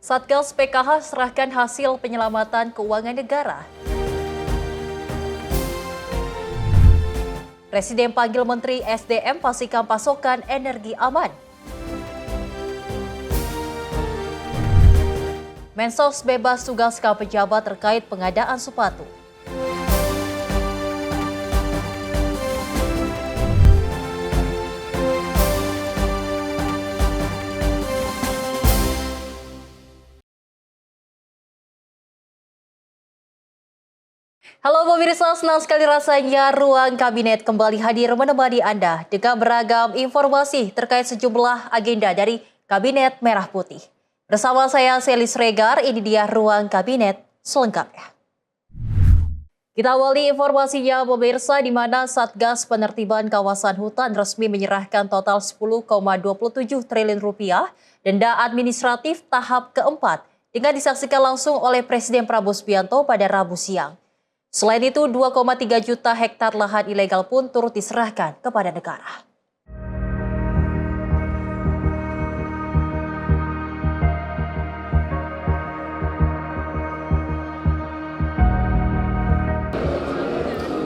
Satgas PKH serahkan hasil penyelamatan keuangan negara. Presiden panggil Menteri SDM pastikan pasokan energi aman. Mensos bebas tugaskan pejabat terkait pengadaan sepatu. Halo pemirsa, senang sekali rasanya Ruang Kabinet kembali hadir menemani Anda dengan beragam informasi terkait sejumlah agenda dari Kabinet Merah Putih. Bersama saya Selis Regar, ini dia Ruang Kabinet selengkapnya. Kita awali informasinya pemirsa, di mana Satgas Penertiban Kawasan Hutan resmi menyerahkan total 10,27 triliun rupiah denda administratif tahap keempat dengan disaksikan langsung oleh Presiden Prabowo Subianto pada Rabu siang. Selain itu, 2,3 juta hektar lahan ilegal pun turut diserahkan kepada negara.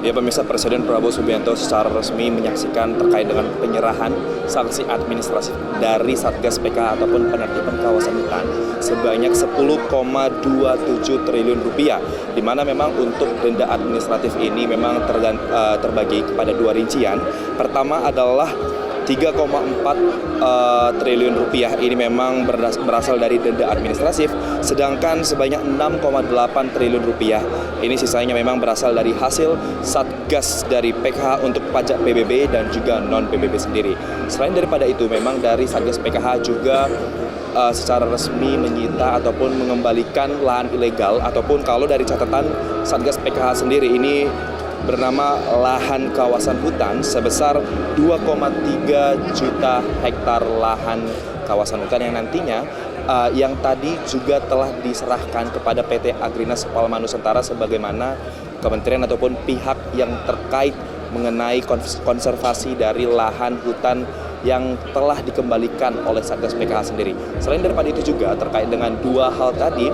Ya pemirsa, Presiden Prabowo Subianto secara resmi menyaksikan terkait dengan penyerahan sanksi administratif dari Satgas PKH ataupun penertiban kawasan hutan sebanyak 10,27 triliun rupiah, di mana memang untuk denda administratif ini memang terbagi kepada dua rincian. Pertama adalah 3,4 triliun rupiah ini memang berasal dari denda administratif, sedangkan sebanyak 6,8 triliun rupiah ini sisanya memang berasal dari hasil Satgas dari PKH untuk pajak PBB dan juga non-PBB sendiri. Selain daripada itu, memang dari Satgas PKH juga secara resmi menyita ataupun mengembalikan lahan ilegal, ataupun kalau dari catatan Satgas PKH sendiri ini bernama lahan kawasan hutan sebesar 2,3 juta hektar lahan kawasan hutan yang nantinya yang tadi juga telah diserahkan kepada PT Agrinas Palma Nusantara sebagaimana kementerian ataupun pihak yang terkait mengenai konservasi dari lahan hutan yang telah dikembalikan oleh Satgas PKH sendiri. Selain daripada itu juga terkait dengan dua hal tadi,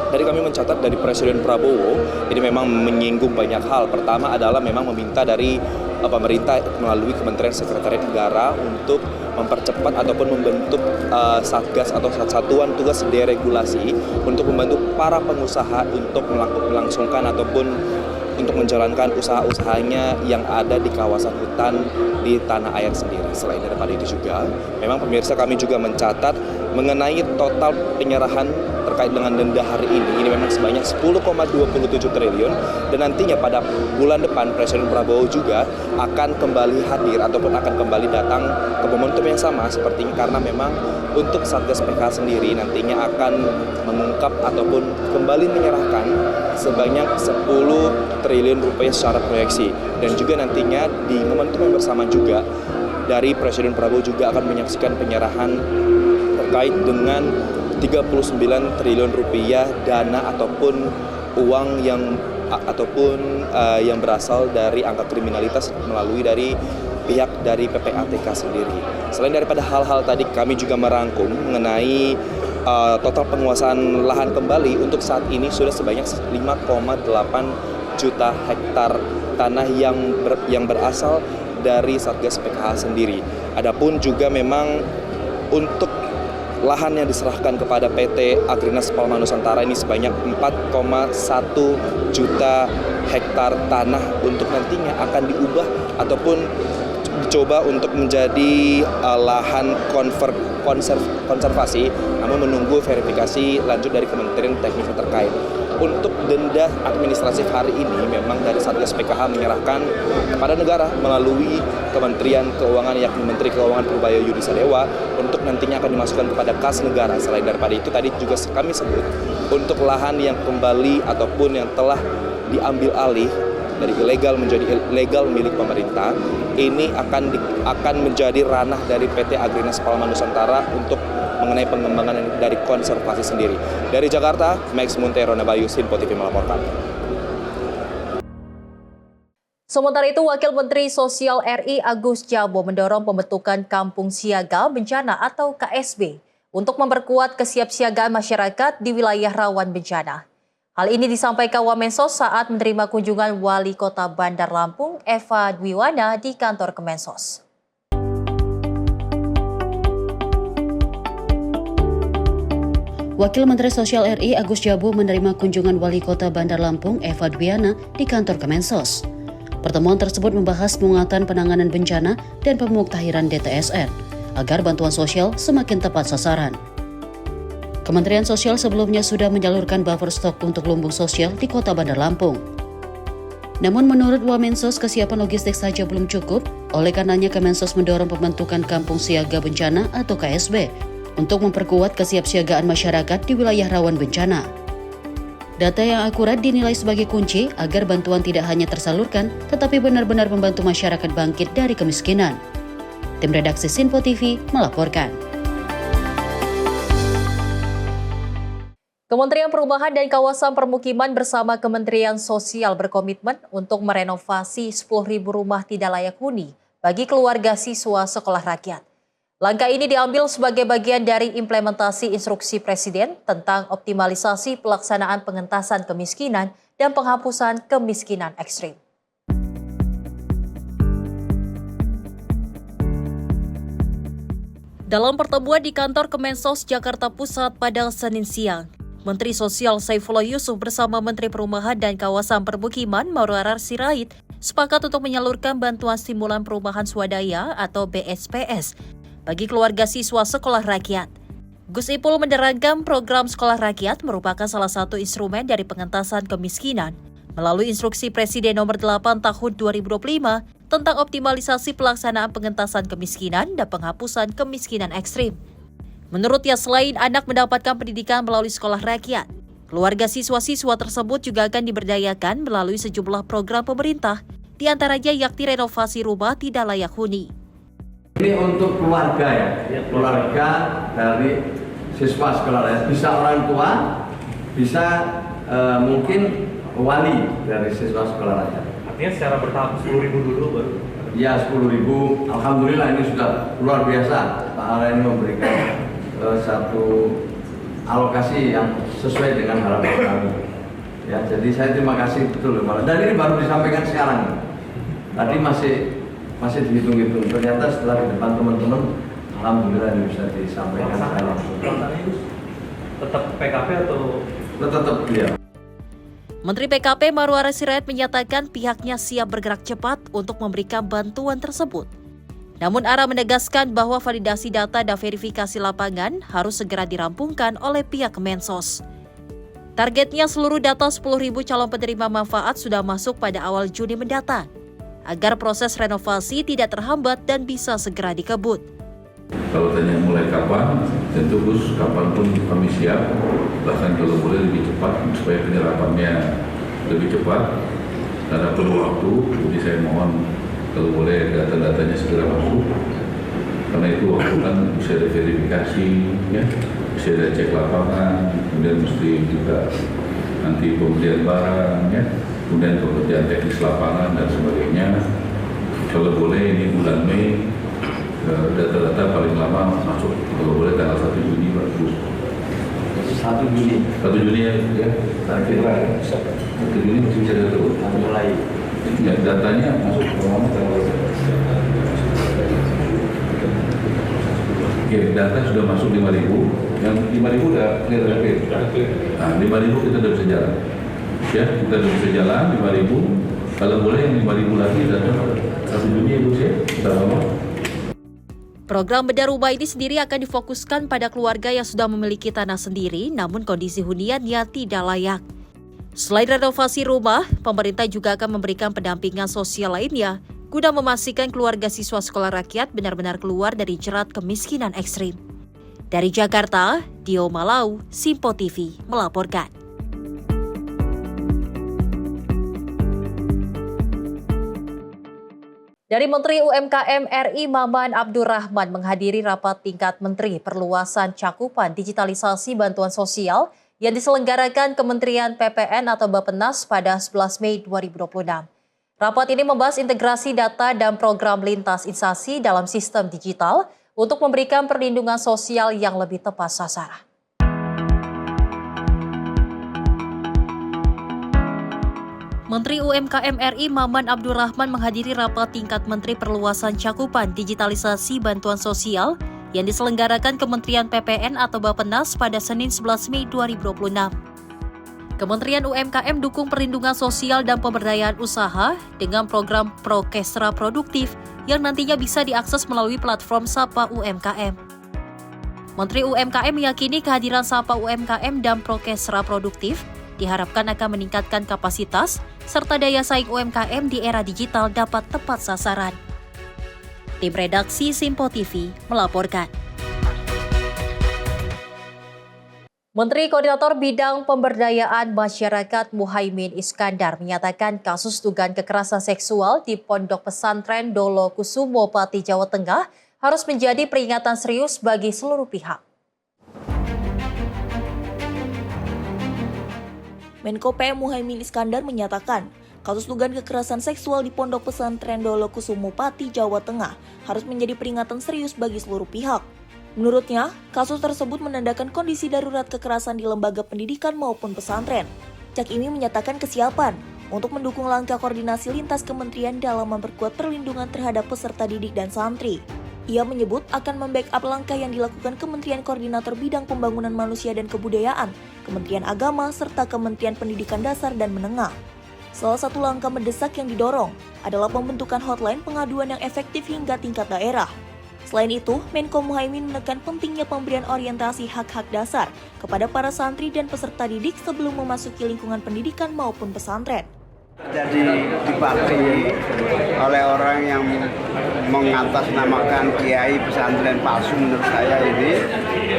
dari kami mencatat dari Presiden Prabowo ini memang menyinggung banyak hal. Pertama adalah memang meminta dari pemerintah melalui Kementerian Sekretariat Negara untuk mempercepat ataupun membentuk satgas atau satuan tugas deregulasi untuk membantu para pengusaha untuk melangsungkan ataupun untuk menjalankan usaha-usahanya yang ada di kawasan hutan di tanah air sendiri. Selain daripada itu juga, memang pemirsa kami juga mencatat mengenai total penyerahan terkait dengan denda hari ini memang sebanyak 10,27 triliun, dan nantinya pada bulan depan Presiden Prabowo juga akan kembali hadir ataupun akan kembali datang ke momentum yang sama seperti ini, karena memang untuk Satgas PKH sendiri nantinya akan mengungkap ataupun kembali menyerahkan sebanyak 10 triliun rupiah secara proyeksi, dan juga nantinya di momentum yang bersama juga dari Presiden Prabowo juga akan menyaksikan penyerahan terkait dengan 39 triliun rupiah dana ataupun uang yang berasal dari angka kriminalitas melalui dari pihak dari PPATK sendiri. Selain daripada hal-hal tadi, kami juga merangkum mengenai total penguasaan lahan kembali untuk saat ini sudah sebanyak 5,8 juta hektar tanah yang berasal dari Satgas PKH sendiri. Adapun juga memang untuk lahan yang diserahkan kepada PT Agrinas Palma Nusantara ini sebanyak 4,1 juta hektar tanah untuk nantinya akan diubah ataupun dicoba untuk menjadi lahan konservasi, namun menunggu verifikasi lanjut dari Kementerian Teknik terkait. Untuk denda administratif hari ini memang dari Satgas PKH menyerahkan kepada negara melalui Kementerian Keuangan, yakni Menteri Keuangan Purbaya Yudi Sadewa, untuk nantinya akan dimasukkan kepada kas negara. Selain daripada itu tadi juga kami sebut untuk lahan yang kembali ataupun yang telah diambil alih dari ilegal menjadi legal milik pemerintah, ini akan menjadi ranah dari PT Agrinas Palma Nusantara untuk mengenai pengembangan dari konservasi sendiri. Dari Jakarta, Max Montero Nabayu, Sinpo TV melaporkan. Sementara itu, Wakil Menteri Sosial RI Agus Jabo mendorong pembentukan Kampung Siaga Bencana atau KSB untuk memperkuat kesiapsiagaan masyarakat di wilayah rawan bencana. Hal ini disampaikan Wamensos saat menerima kunjungan Wali Kota Bandar Lampung, Eva Dwiwana, di kantor Kemensos. Wakil Menteri Sosial RI Agus Jabu menerima kunjungan Wali Kota Bandar Lampung Eva Dwiwana di kantor Kemensos. Pertemuan tersebut membahas penguatan penanganan bencana dan pemuktahiran DTSN agar bantuan sosial semakin tepat sasaran. Kementerian Sosial sebelumnya sudah menyalurkan buffer stok untuk lumbung sosial di Kota Bandar Lampung. Namun menurut Wamensos kesiapan logistik saja belum cukup, oleh karenanya Kemensos mendorong pembentukan Kampung Siaga Bencana atau KSB untuk memperkuat kesiapsiagaan masyarakat di wilayah rawan bencana. Data yang akurat dinilai sebagai kunci agar bantuan tidak hanya tersalurkan, tetapi benar-benar membantu masyarakat bangkit dari kemiskinan. Tim redaksi Sinpo TV melaporkan. Kementerian Perumahan dan Kawasan Permukiman bersama Kementerian Sosial berkomitmen untuk merenovasi 10.000 rumah tidak layak huni bagi keluarga siswa sekolah rakyat. Langkah ini diambil sebagai bagian dari implementasi instruksi Presiden tentang optimalisasi pelaksanaan pengentasan kemiskinan dan penghapusan kemiskinan ekstrim. Dalam pertemuan di kantor Kemensos Jakarta Pusat pada Senin siang, Menteri Sosial Saifullah Yusuf bersama Menteri Perumahan dan Kawasan Permukiman Maurar Sirait sepakat untuk menyalurkan bantuan stimulan perumahan swadaya atau BSPS bagi keluarga siswa sekolah rakyat. Gus Ipul menerangkan program sekolah rakyat merupakan salah satu instrumen dari pengentasan kemiskinan melalui instruksi Presiden nomor 8 tahun 2025 tentang optimalisasi pelaksanaan pengentasan kemiskinan dan penghapusan kemiskinan ekstrim. Menurutnya, selain anak mendapatkan pendidikan melalui sekolah rakyat, keluarga siswa-siswa tersebut juga akan diberdayakan melalui sejumlah program pemerintah, diantaranya yakni renovasi rumah tidak layak huni. Ini untuk keluarga ya, keluarga dari siswa sekolah rakyat, bisa orang tua, bisa mungkin wali dari siswa sekolah rakyat. Artinya secara bertahap 10.000 dulu baru? Ya 10.000, Alhamdulillah ini sudah luar biasa. Pak Ara ini memberikan satu alokasi yang sesuai dengan harapan kami. Ya, jadi saya terima kasih betul. Dan ini baru disampaikan sekarang. Tadi masih dihitung-hitung. Ternyata setelah di depan teman-teman, alhamdulillah ini bisa disampaikan sekarang. Tetap PKP atau? Tetap ya. Menteri PKP Maurar Sirait menyatakan pihaknya siap bergerak cepat untuk memberikan bantuan tersebut. Namun Ara menegaskan bahwa validasi data dan verifikasi lapangan harus segera dirampungkan oleh pihak Kemensos. Targetnya seluruh data 10.000 calon penerima manfaat sudah masuk pada awal Juni mendatang, agar proses renovasi tidak terhambat dan bisa segera dikebut. Kalau tanya mulai kapan, tentu Gus kapanpun kami siap, bahkan kalau boleh lebih cepat supaya penyerapannya lebih cepat. Karena perlu waktu, jadi saya mohon kalau boleh data-datanya segera masuk. Karena itu waktu kan bisa ada verifikasi, ya, bisa ada cek lapangan, kemudian mesti juga nanti pembelian barang, ya, kemudian pekerjaan teknis lapangan dan sebagainya. Kalau boleh ini bulan Mei, data-data paling lama masuk, kalau boleh tanggal 1 Juni bagus. 1 Juni ya, kira-kira 1 Juni masih bisa terus mulai. Ya, datanya masuk pertama tanggal. Oke, data sudah masuk 5.000, yang 5.000 udah clear. Nah, 5.000 kita udah bisa jalan. Ya, kita udah bisa jalan 5.000. Kalau boleh yang 5.000 lagi datang 1 Juni ya, Bu, ya. Kita lama. Program bedah rumah ini sendiri akan difokuskan pada keluarga yang sudah memiliki tanah sendiri namun kondisi huniannya tidak layak. Selain renovasi rumah, pemerintah juga akan memberikan pendampingan sosial lainnya guna memastikan keluarga siswa sekolah rakyat benar-benar keluar dari jerat kemiskinan ekstrim. Dari Jakarta, Dio Malau, Sinpo TV melaporkan. Dari Menteri UMKM RI Maman Abdurrahman menghadiri rapat tingkat Menteri Perluasan Cakupan Digitalisasi Bantuan Sosial yang diselenggarakan Kementerian PPN atau Bappenas pada 11 Mei 2026. Rapat ini membahas integrasi data dan program lintas instansi dalam sistem digital untuk memberikan perlindungan sosial yang lebih tepat sasaran. Menteri UMKM RI Maman Abdurrahman menghadiri rapat tingkat Menteri Perluasan Cakupan Digitalisasi Bantuan Sosial yang diselenggarakan Kementerian PPN atau Bappenas pada Senin 11 Mei 2026. Kementerian UMKM dukung perlindungan sosial dan pemberdayaan usaha dengan program Prokesra Produktif yang nantinya bisa diakses melalui platform Sapa UMKM. Menteri UMKM meyakini kehadiran Sapa UMKM dan Prokesra Produktif diharapkan akan meningkatkan kapasitas serta daya saing UMKM di era digital dapat tepat sasaran. Tim redaksi Simpo TV melaporkan. Menteri Koordinator Bidang Pemberdayaan Masyarakat Muhaimin Iskandar menyatakan kasus dugaan kekerasan seksual di Pondok Pesantren Dolo Kusumo, Pati, Jawa Tengah harus menjadi peringatan serius bagi seluruh pihak. Menko PM Muhaimin Iskandar menyatakan, kasus dugaan kekerasan seksual di Pondok Pesantren Dolo Kusumo, Pati, Jawa Tengah harus menjadi peringatan serius bagi seluruh pihak. Menurutnya, kasus tersebut menandakan kondisi darurat kekerasan di lembaga pendidikan maupun pesantren. Cak Imi menyatakan kesiapan untuk mendukung langkah koordinasi lintas kementerian dalam memperkuat perlindungan terhadap peserta didik dan santri. Ia menyebut akan membackup langkah yang dilakukan Kementerian Koordinator Bidang Pembangunan Manusia dan Kebudayaan, Kementerian Agama, serta Kementerian Pendidikan Dasar dan Menengah. Salah satu langkah mendesak yang didorong adalah pembentukan hotline pengaduan yang efektif hingga tingkat daerah. Selain itu, Menko Muhaimin menekan pentingnya pemberian orientasi hak-hak dasar kepada para santri dan peserta didik sebelum memasuki lingkungan pendidikan maupun pesantren. Jadi dipatuhi oleh orang yang mengatasnamakan kiai pesantren palsu, menurut saya ini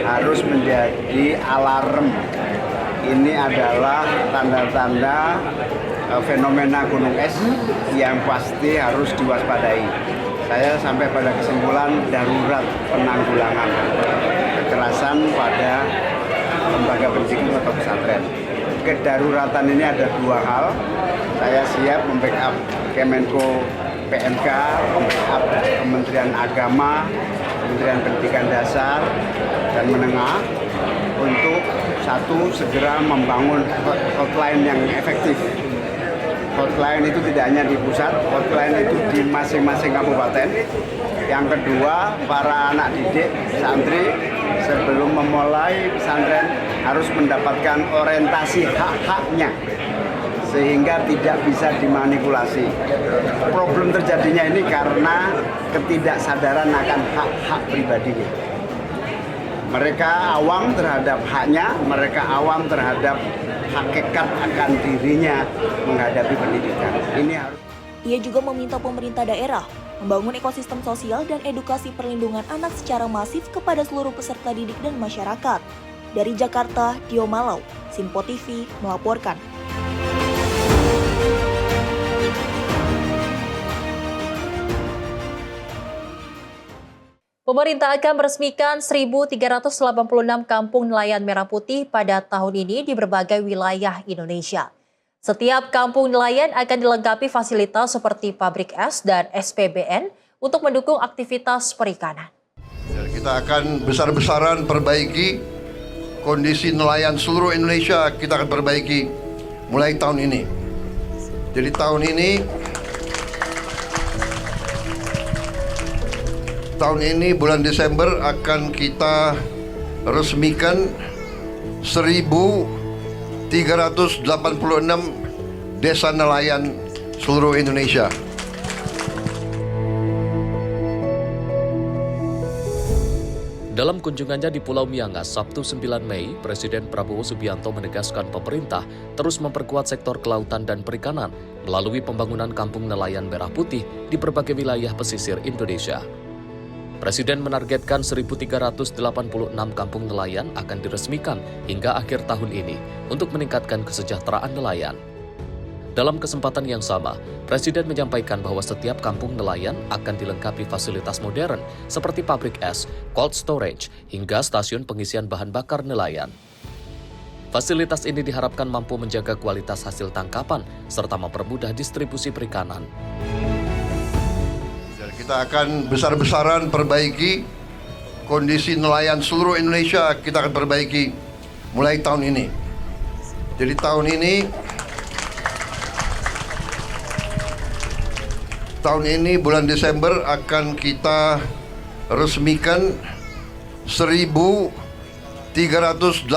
harus menjadi alarm. Ini adalah tanda-tanda fenomena gunung es yang pasti harus diwaspadai. Saya sampai pada kesimpulan darurat penanggulangan kekerasan pada lembaga pendidikan atau pesantren. Kedaruratan ini ada dua hal. Saya siap membackup Kemenko PMK, membackup Kementerian Agama, Kementerian Pendidikan Dasar dan Menengah untuk satu, segera membangun hotline yang efektif. Hotline itu tidak hanya di pusat, hotline itu di masing-masing kabupaten. Yang kedua, para anak didik, santri, sebelum memulai pesantren harus mendapatkan orientasi hak-haknya, sehingga tidak bisa dimanipulasi. Problem terjadinya ini karena ketidaksadaran akan hak-hak pribadinya. Mereka awam terhadap haknya, mereka awam terhadap hakikat akan dirinya menghadapi pendidikan. Ini harus. Ia juga meminta pemerintah daerah membangun ekosistem sosial dan edukasi perlindungan anak secara masif kepada seluruh peserta didik dan masyarakat. Dari Jakarta, Dio Malau, Simpo TV melaporkan. Pemerintah akan meresmikan 1.386 kampung nelayan merah putih pada tahun ini di berbagai wilayah Indonesia. Setiap kampung nelayan akan dilengkapi fasilitas seperti pabrik es dan SPBN untuk mendukung aktivitas perikanan. Kita akan besar-besaran perbaiki kondisi nelayan seluruh Indonesia, kita akan perbaiki mulai tahun ini. Jadi tahun ini bulan Desember akan kita resmikan 1.386 desa nelayan seluruh Indonesia. Dalam kunjungannya di Pulau Miangas Sabtu 9 Mei, Presiden Prabowo Subianto menegaskan pemerintah terus memperkuat sektor kelautan dan perikanan melalui pembangunan kampung nelayan merah putih di berbagai wilayah pesisir Indonesia. Presiden menargetkan 1.386 kampung nelayan akan diresmikan hingga akhir tahun ini untuk meningkatkan kesejahteraan nelayan. Dalam kesempatan yang sama, Presiden menyampaikan bahwa setiap kampung nelayan akan dilengkapi fasilitas modern seperti pabrik es, cold storage, hingga stasiun pengisian bahan bakar nelayan. Fasilitas ini diharapkan mampu menjaga kualitas hasil tangkapan serta mempermudah distribusi perikanan. Kita akan besar-besaran perbaiki kondisi nelayan seluruh Indonesia kita akan perbaiki mulai tahun ini. Jadi tahun ini bulan Desember akan kita resmikan 1.386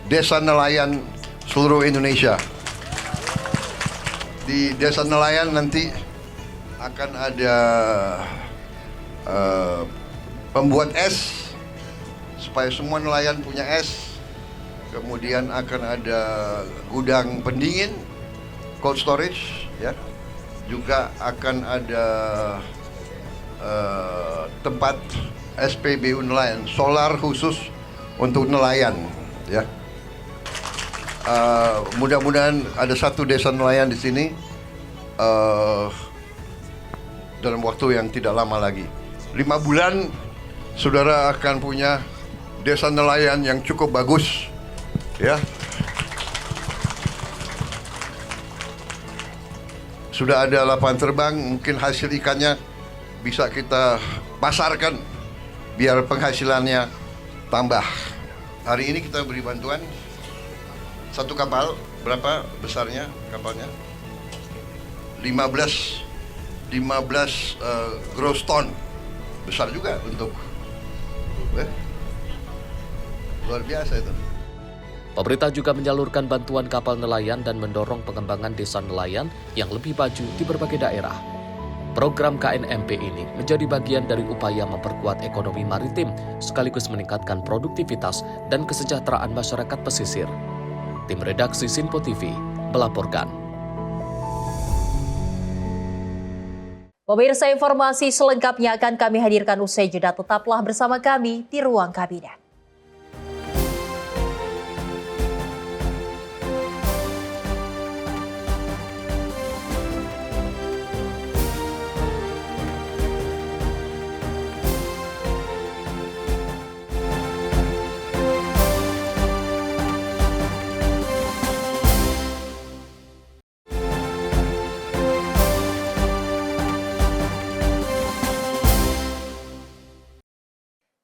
desa nelayan seluruh Indonesia. Di desa nelayan nanti akan ada pembuat es supaya semua nelayan punya es. Kemudian akan ada gudang pendingin, cold storage, ya. Juga akan ada tempat SPBU nelayan, solar khusus untuk nelayan, ya. Mudah-mudahan ada satu desa nelayan di sini dalam waktu yang tidak lama lagi. 5 bulan saudara akan punya desa nelayan yang cukup bagus, ya. Sudah ada lapangan terbang, mungkin hasil ikannya bisa kita pasarkan biar penghasilannya tambah. Hari ini kita beri bantuan satu kapal, berapa besarnya kapalnya? 15 gross ton. Besar juga untuk luar biasa itu. Pemerintah juga menyalurkan bantuan kapal nelayan dan mendorong pengembangan desa nelayan yang lebih maju di berbagai daerah. Program KNMP ini menjadi bagian dari upaya memperkuat ekonomi maritim sekaligus meningkatkan produktivitas dan kesejahteraan masyarakat pesisir. Tim redaksi Sinpo TV melaporkan. Pemirsa, informasi selengkapnya akan kami hadirkan usai jeda. Tetaplah bersama kami di Ruang Kabinet.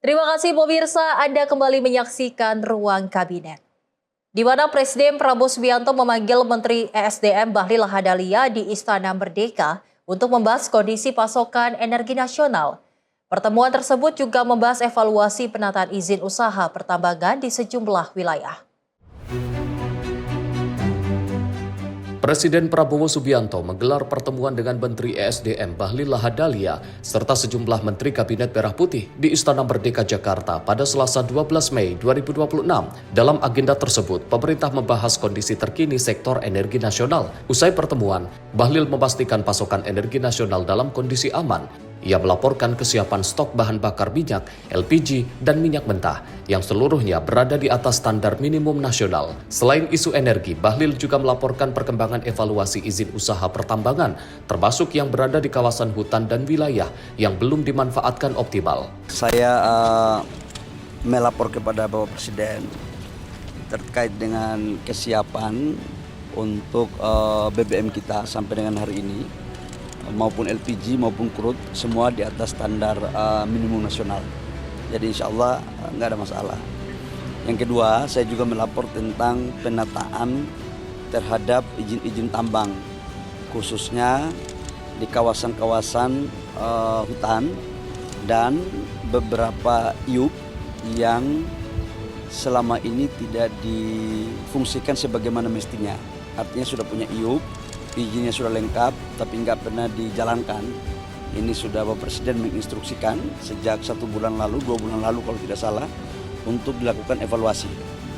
Terima kasih pemirsa, Anda kembali menyaksikan Ruang Kabinet. Di mana Presiden Prabowo Subianto memanggil Menteri ESDM Bahlil Lahadalia di Istana Merdeka untuk membahas kondisi pasokan energi nasional. Pertemuan tersebut juga membahas evaluasi penataan izin usaha pertambangan di sejumlah wilayah. Presiden Prabowo Subianto menggelar pertemuan dengan Menteri ESDM Bahlil Lahadalia serta sejumlah Menteri Kabinet Merah Putih di Istana Merdeka Jakarta pada Selasa 12 Mei 2026. Dalam agenda tersebut, pemerintah membahas kondisi terkini sektor energi nasional. Usai pertemuan, Bahlil memastikan pasokan energi nasional dalam kondisi aman. Ia melaporkan kesiapan stok bahan bakar minyak, LPG, dan minyak mentah yang seluruhnya berada di atas standar minimum nasional. Selain isu energi, Bahlil juga melaporkan perkembangan evaluasi izin usaha pertambangan, termasuk yang berada di kawasan hutan dan wilayah yang belum dimanfaatkan optimal. Saya melapor kepada Bapak Presiden terkait dengan kesiapan untuk BBM kita sampai dengan hari ini, maupun LPG maupun crude, semua di atas standar minimum nasional. Jadi insya Allah nggak ada masalah. Yang kedua, saya juga melapor tentang penataan terhadap izin-izin tambang, khususnya di kawasan-kawasan hutan dan beberapa IUP yang selama ini tidak difungsikan sebagaimana mestinya. Artinya sudah punya IUP, izinnya sudah lengkap, tapi nggak pernah dijalankan. Ini sudah Bapak Presiden menginstruksikan sejak 1 bulan lalu, 2 bulan lalu kalau tidak salah, untuk dilakukan evaluasi.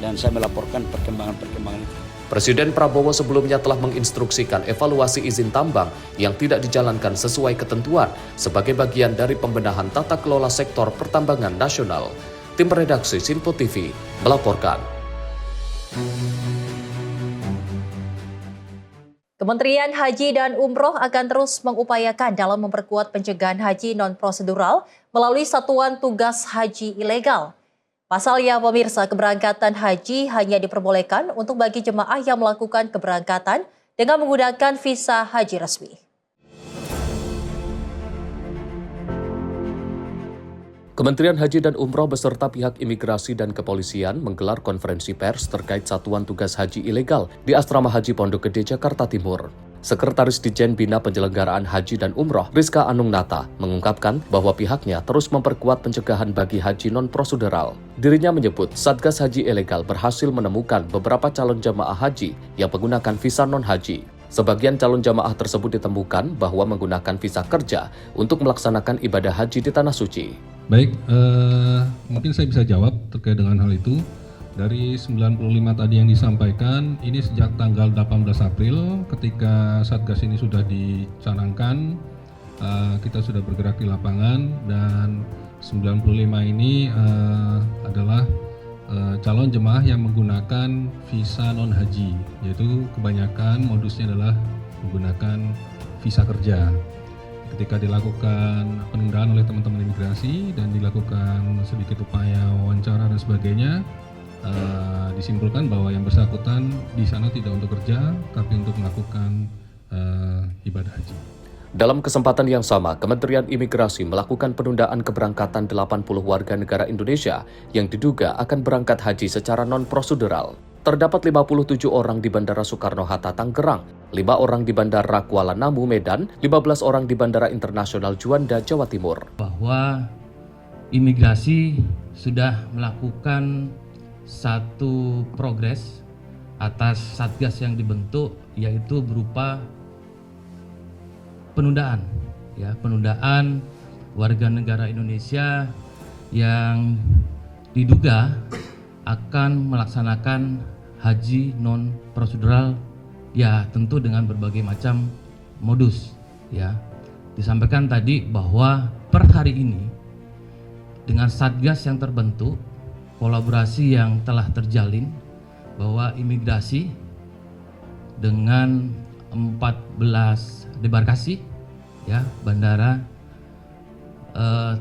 Dan saya melaporkan perkembangan itu. Presiden Prabowo sebelumnya telah menginstruksikan evaluasi izin tambang yang tidak dijalankan sesuai ketentuan sebagai bagian dari pembenahan tata kelola sektor pertambangan nasional. Tim redaksi Sinpo TV melaporkan. Kementerian Haji dan Umroh akan terus mengupayakan dalam memperkuat pencegahan haji non-prosedural melalui Satuan Tugas Haji Ilegal. Pasalnya, pemirsa, keberangkatan haji hanya diperbolehkan untuk bagi jemaah yang melakukan keberangkatan dengan menggunakan visa haji resmi. Kementerian Haji dan Umroh beserta pihak imigrasi dan kepolisian menggelar konferensi pers terkait satuan tugas haji ilegal di Asrama Haji Pondok Gede, Jakarta Timur. Sekretaris Ditjen Bina Penyelenggaraan Haji dan Umroh, Rizka Anungnata, mengungkapkan bahwa pihaknya terus memperkuat pencegahan bagi haji non-prosedural. Dirinya menyebut Satgas Haji Ilegal berhasil menemukan beberapa calon jamaah haji yang menggunakan visa non-haji. Sebagian calon jamaah tersebut ditemukan bahwa menggunakan visa kerja untuk melaksanakan ibadah haji di Tanah Suci. Baik, mungkin saya bisa jawab terkait dengan hal itu. Dari 95 tadi yang disampaikan, ini sejak tanggal 18 April ketika Satgas ini sudah dicanangkan, kita sudah bergerak di lapangan dan 95 ini adalah calon jemaah yang menggunakan visa non-haji, yaitu kebanyakan modusnya adalah menggunakan visa kerja. Ketika dilakukan penundaan oleh teman-teman imigrasi dan dilakukan sedikit upaya wawancara dan sebagainya, disimpulkan bahwa yang bersangkutan di sana tidak untuk kerja, tapi untuk melakukan ibadah haji. Dalam kesempatan yang sama, Kementerian Imigrasi melakukan penundaan keberangkatan 80 warga negara Indonesia yang diduga akan berangkat haji secara non-prosedural. Terdapat 57 orang di Bandara Soekarno-Hatta, Tangerang, 5 orang di Bandara Kuala Namu, Medan, 15 orang di Bandara Internasional Juanda, Jawa Timur. Bahwa imigrasi sudah melakukan satu progres atas Satgas yang dibentuk, yaitu berupa penundaan warga negara Indonesia yang diduga akan melaksanakan haji non prosedural, ya tentu dengan berbagai macam modus. Ya, disampaikan tadi bahwa per hari ini dengan Satgas yang terbentuk, kolaborasi yang telah terjalin, bahwa imigrasi dengan 14 debarkasi ya bandara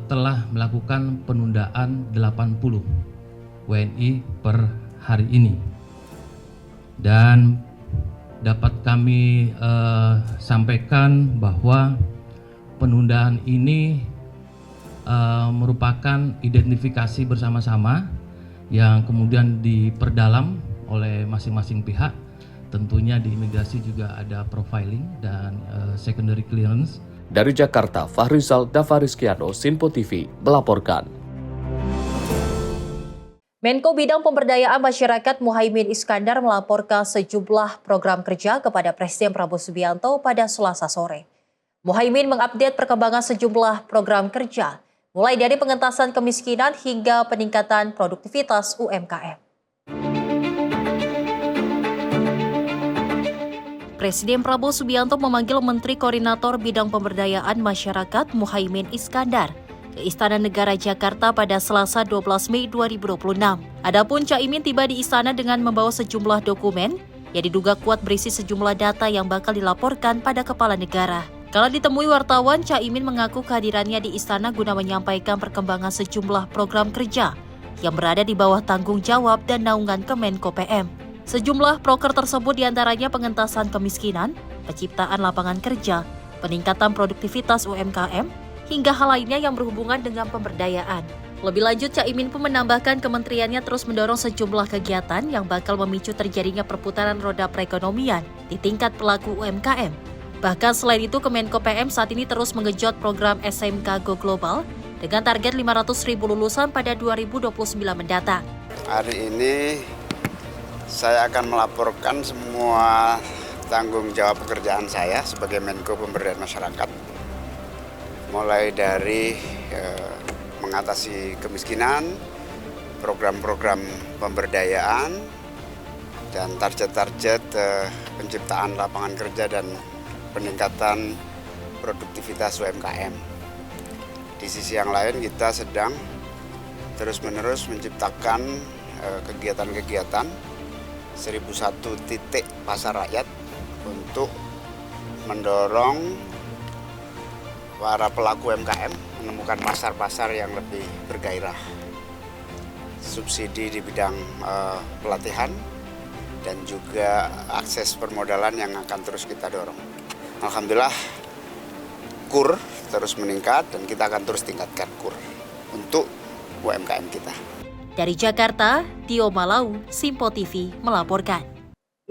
telah melakukan penundaan 80 WNI per hari ini. Dan dapat kami sampaikan bahwa penundaan ini merupakan identifikasi bersama-sama yang kemudian diperdalam oleh masing-masing pihak. Tentunya di imigrasi juga ada profiling dan secondary clearance. Dari Jakarta, Fahrizal Davarizkiano, Sinpo TV, melaporkan. Menko Bidang Pemberdayaan Masyarakat Muhaimin Iskandar melaporkan sejumlah program kerja kepada Presiden Prabowo Subianto pada Selasa sore. Muhaimin mengupdate perkembangan sejumlah program kerja, mulai dari pengentasan kemiskinan hingga peningkatan produktivitas UMKM. Presiden Prabowo Subianto memanggil Menteri Koordinator Bidang Pemberdayaan Masyarakat Muhaimin Iskandar ke Istana Negara Jakarta pada Selasa 12 Mei 2026. Adapun Caimin tiba di istana dengan membawa sejumlah dokumen yang diduga kuat berisi sejumlah data yang bakal dilaporkan pada kepala negara. Kala ditemui wartawan, Caimin mengaku kehadirannya di istana guna menyampaikan perkembangan sejumlah program kerja yang berada di bawah tanggung jawab dan naungan Kemenko PM. Sejumlah proker tersebut diantaranya pengentasan kemiskinan, penciptaan lapangan kerja, peningkatan produktivitas UMKM, hingga hal lainnya yang berhubungan dengan pemberdayaan. Lebih lanjut, Caimin pun menambahkan kementeriannya terus mendorong sejumlah kegiatan yang bakal memicu terjadinya perputaran roda perekonomian di tingkat pelaku UMKM. Bahkan selain itu, Kemenko PM saat ini terus mengejot program SMK Go Global dengan target 500.000 lulusan pada 2029 mendatang. Hari ini saya akan melaporkan semua tanggung jawab pekerjaan saya sebagai Menko Pemberdayaan Masyarakat. Mulai dari mengatasi kemiskinan, program-program pemberdayaan, dan target-target penciptaan lapangan kerja dan peningkatan produktivitas UMKM. Di sisi yang lain kita sedang terus-menerus menciptakan kegiatan-kegiatan 1001 titik pasar rakyat untuk mendorong para pelaku UMKM menemukan pasar-pasar yang lebih bergairah. Subsidi di bidang pelatihan dan juga akses permodalan yang akan terus kita dorong. Alhamdulillah KUR terus meningkat dan kita akan terus tingkatkan KUR. untuk UMKM kita. Dari Jakarta, Tio Malau, Simpo TV melaporkan.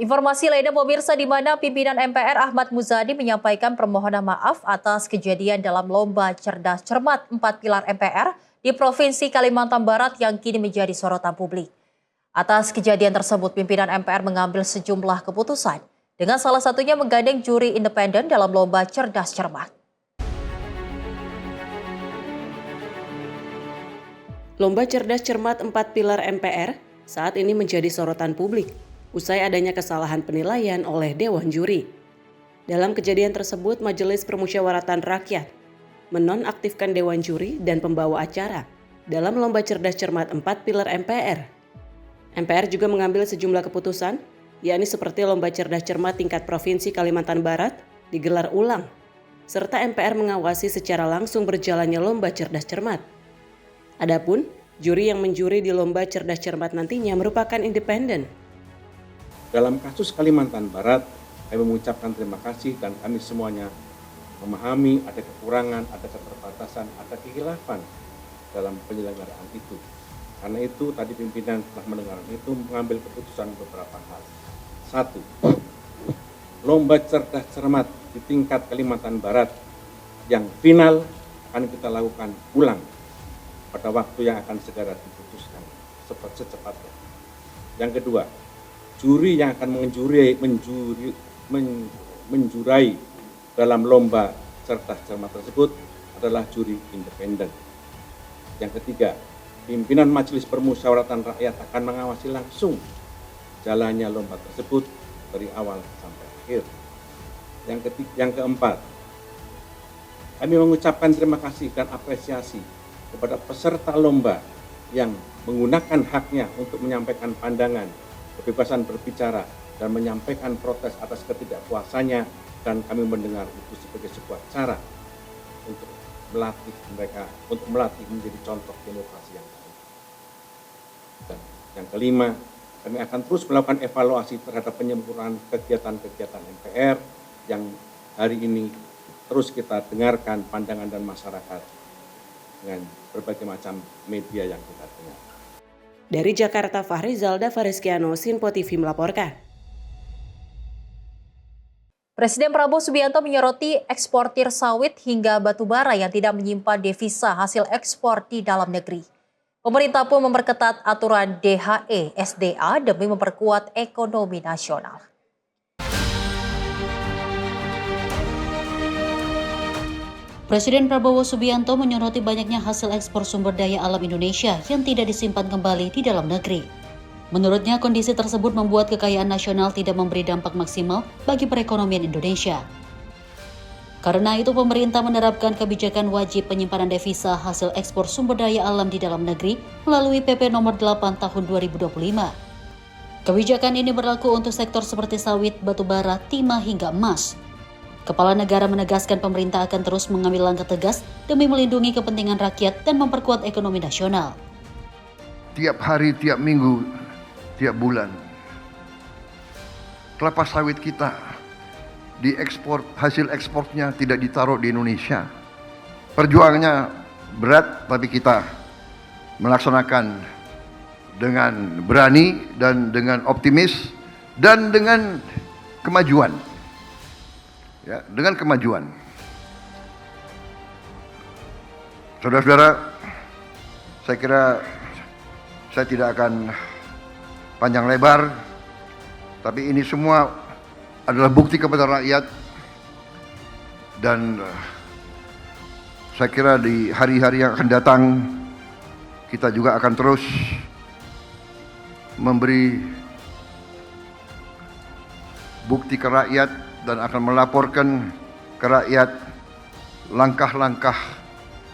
Informasi lainnya pemirsa, di mana pimpinan MPR Ahmad Muzadi menyampaikan permohonan maaf atas kejadian dalam lomba cerdas cermat 4 pilar MPR di Provinsi Kalimantan Barat yang kini menjadi sorotan publik. Atas kejadian tersebut, pimpinan MPR mengambil sejumlah keputusan, dengan salah satunya menggandeng juri independen dalam lomba cerdas cermat. Lomba cerdas cermat 4 pilar MPR saat ini menjadi sorotan publik usai adanya kesalahan penilaian oleh Dewan Juri. Dalam kejadian tersebut, Majelis Permusyawaratan Rakyat menonaktifkan Dewan Juri dan pembawa acara dalam lomba cerdas cermat 4 pilar MPR. MPR juga mengambil sejumlah keputusan, yakni seperti lomba cerdas cermat tingkat Provinsi Kalimantan Barat digelar ulang, serta MPR mengawasi secara langsung berjalannya lomba cerdas cermat. Adapun juri yang menjuri di lomba cerdas cermat nantinya merupakan independen. Dalam kasus Kalimantan Barat, kami mengucapkan terima kasih dan kami semuanya memahami ada kekurangan, ada keterbatasan, ada kehilafan dalam penyelenggaraan itu. Karena itu tadi pimpinan telah mendengarkan itu mengambil keputusan beberapa hal. 1. Lomba cerdas cermat di tingkat Kalimantan Barat yang final akan kita lakukan ulang pada waktu yang akan segera diputuskan secepatnya. Yang kedua, juri yang akan menjurai dalam lomba cerdas cermat tersebut adalah juri independen. Yang ketiga, pimpinan Majelis Permusyawaratan Rakyat akan mengawasi langsung jalannya lomba tersebut dari awal sampai akhir. Yang keempat, kami mengucapkan terima kasih dan apresiasi kepada peserta lomba yang menggunakan haknya untuk menyampaikan pandangan, kebebasan berbicara, dan menyampaikan protes atas ketidakpuasannya, dan kami mendengar itu sebagai sebuah cara untuk melatih mereka, untuk melatih menjadi contoh demokrasi yang baik. Dan yang kelima, kami akan terus melakukan evaluasi terhadap penyempurnaan kegiatan-kegiatan MPR yang hari ini terus kita dengarkan pandangan dan masyarakat dengan berbagai macam media yang kita dengar. Dari Jakarta, Fahri Zalda Fariskiano, Simpo TV melaporkan. Presiden Prabowo Subianto menyoroti eksportir sawit hingga batubara yang tidak menyimpan devisa hasil ekspor di dalam negeri. Pemerintah pun memperketat aturan DHE SDA demi memperkuat ekonomi nasional. Presiden Prabowo Subianto menyoroti banyaknya hasil ekspor sumber daya alam Indonesia yang tidak disimpan kembali di dalam negeri. Menurutnya, kondisi tersebut membuat kekayaan nasional tidak memberi dampak maksimal bagi perekonomian Indonesia. Karena itu, pemerintah menerapkan kebijakan wajib penyimpanan devisa hasil ekspor sumber daya alam di dalam negeri melalui PP Nomor 8 Tahun 2025. Kebijakan ini berlaku untuk sektor seperti sawit, batubara, timah hingga emas. Kepala negara menegaskan pemerintah akan terus mengambil langkah tegas demi melindungi kepentingan rakyat dan memperkuat ekonomi nasional. Tiap hari, tiap minggu, tiap bulan, kelapa sawit kita diekspor, hasil ekspornya tidak ditaruh di Indonesia. Perjuangannya berat, tapi kita melaksanakan dengan berani dan dengan optimis dan dengan kemajuan. Ya, dengan kemajuan. Saudara-saudara, saya kira saya tidak akan panjang lebar, tapi ini semua adalah bukti kepada rakyat, dan saya kira di hari-hari yang akan datang kita juga akan terus memberi bukti ke rakyat dan akan melaporkan ke rakyat langkah-langkah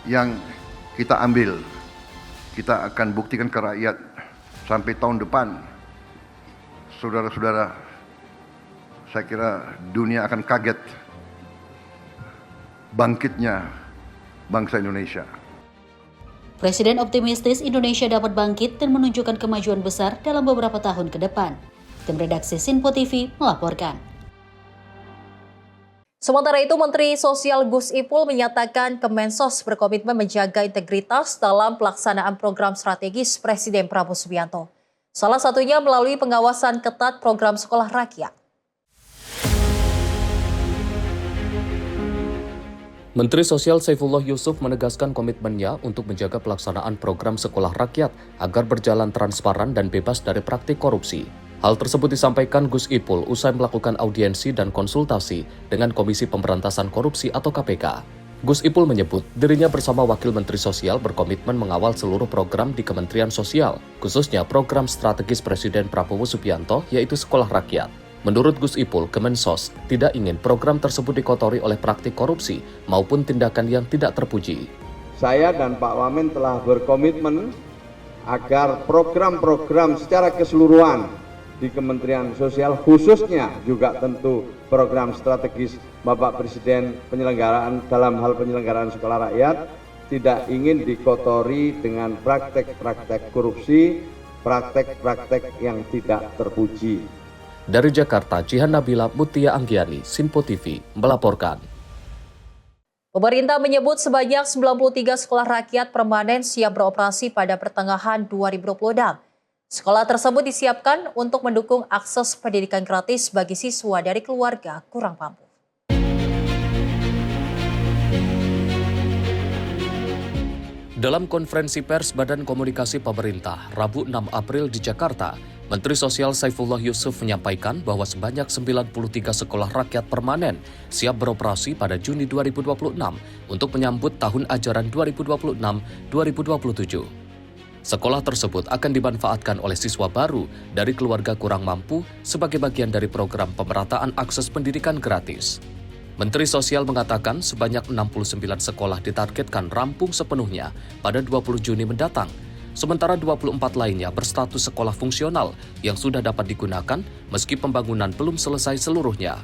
yang kita ambil. Kita akan buktikan ke rakyat sampai tahun depan. Saudara-saudara, saya kira dunia akan kaget bangkitnya bangsa Indonesia. Presiden optimistis Indonesia dapat bangkit dan menunjukkan kemajuan besar dalam beberapa tahun ke depan. Tim redaksi Simpo TV melaporkan. Sementara itu, Menteri Sosial Gus Ipul menyatakan Kemensos berkomitmen menjaga integritas dalam pelaksanaan program strategis Presiden Prabowo Subianto. Salah satunya melalui pengawasan ketat program sekolah rakyat. Menteri Sosial Saifullah Yusuf menegaskan komitmennya untuk menjaga pelaksanaan program sekolah rakyat agar berjalan transparan dan bebas dari praktik korupsi. Hal tersebut disampaikan Gus Ipul usai melakukan audiensi dan konsultasi dengan Komisi Pemberantasan Korupsi atau KPK. Gus Ipul menyebut dirinya bersama Wakil Menteri Sosial berkomitmen mengawal seluruh program di Kementerian Sosial, khususnya program strategis Presiden Prabowo Subianto yaitu Sekolah Rakyat. Menurut Gus Ipul, Kemensos tidak ingin program tersebut dikotori oleh praktik korupsi maupun tindakan yang tidak terpuji. Saya dan Pak Wamen telah berkomitmen agar program-program secara keseluruhan di Kementerian Sosial, khususnya juga tentu program strategis Bapak Presiden dalam hal penyelenggaraan sekolah rakyat, tidak ingin dikotori dengan praktek-praktek korupsi, praktek-praktek yang tidak terpuji. Dari Jakarta, Jihan Nabila Mutia Anggiani, Sinpo TV, melaporkan. Pemerintah menyebut sebanyak 93 sekolah rakyat permanen siap beroperasi pada pertengahan 2026. Sekolah tersebut disiapkan untuk mendukung akses pendidikan gratis bagi siswa dari keluarga kurang mampu. Dalam konferensi pers Badan Komunikasi Pemerintah, Rabu 6 April di Jakarta, Menteri Sosial Saifullah Yusuf menyampaikan bahwa sebanyak 93 sekolah rakyat permanen siap beroperasi pada Juni 2026 untuk menyambut tahun ajaran 2026-2027. Sekolah tersebut akan dimanfaatkan oleh siswa baru dari keluarga kurang mampu sebagai bagian dari program pemerataan akses pendidikan gratis. Menteri Sosial mengatakan sebanyak 69 sekolah ditargetkan rampung sepenuhnya pada 20 Juni mendatang, sementara 24 lainnya berstatus sekolah fungsional yang sudah dapat digunakan meski pembangunan belum selesai seluruhnya.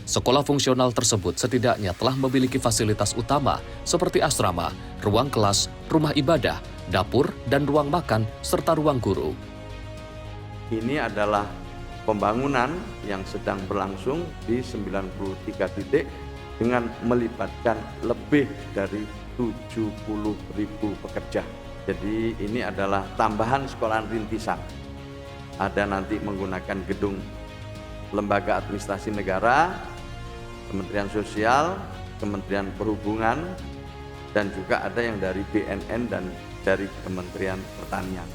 Sekolah fungsional tersebut setidaknya telah memiliki fasilitas utama seperti asrama, ruang kelas, rumah ibadah, dapur, dan ruang makan, serta ruang guru. Ini adalah pembangunan yang sedang berlangsung di 93 titik dengan melibatkan lebih dari 70.000 pekerja. Jadi ini adalah tambahan sekolahan rintisan. Ada nanti menggunakan gedung Lembaga Administrasi Negara, Kementerian Sosial, Kementerian Perhubungan, dan juga ada yang dari BNN dan dari Kementerian Pertanian.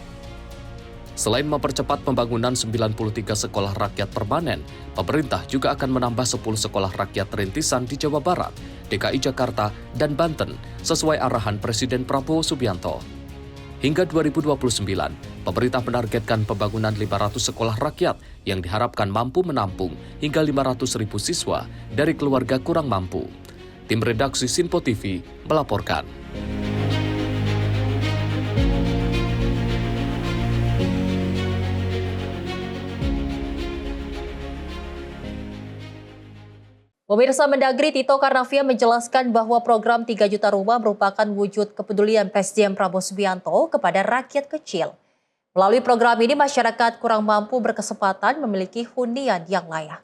Selain mempercepat pembangunan 93 sekolah rakyat permanen, pemerintah juga akan menambah 10 sekolah rakyat rintisan di Jawa Barat, DKI Jakarta, dan Banten sesuai arahan Presiden Prabowo Subianto. Hingga 2029, pemerintah menargetkan pembangunan 500 sekolah rakyat yang diharapkan mampu menampung hingga 500.000 siswa dari keluarga kurang mampu. Tim redaksi Sinpo TV melaporkan. Pemirsa, Mendagri Tito Karnavian menjelaskan bahwa program 3 juta rumah merupakan wujud kepedulian Presiden Prabowo Subianto kepada rakyat kecil. Melalui program ini, masyarakat kurang mampu berkesempatan memiliki hunian yang layak.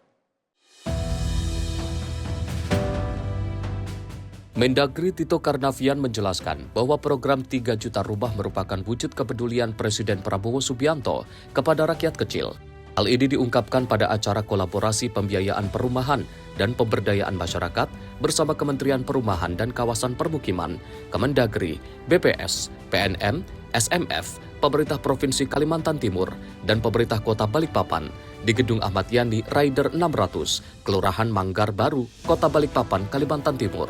Mendagri Tito Karnavian menjelaskan bahwa program 3 juta rumah merupakan wujud kepedulian Presiden Prabowo Subianto kepada rakyat kecil. Hal ini diungkapkan pada acara kolaborasi pembiayaan perumahan dan pemberdayaan masyarakat bersama Kementerian Perumahan dan Kawasan Permukiman, Kemendagri, BPS, PNM, SMF, Pemerintah Provinsi Kalimantan Timur, dan Pemerintah Kota Balikpapan di Gedung Ahmad Yani, Rider 600, Kelurahan Manggar Baru, Kota Balikpapan, Kalimantan Timur.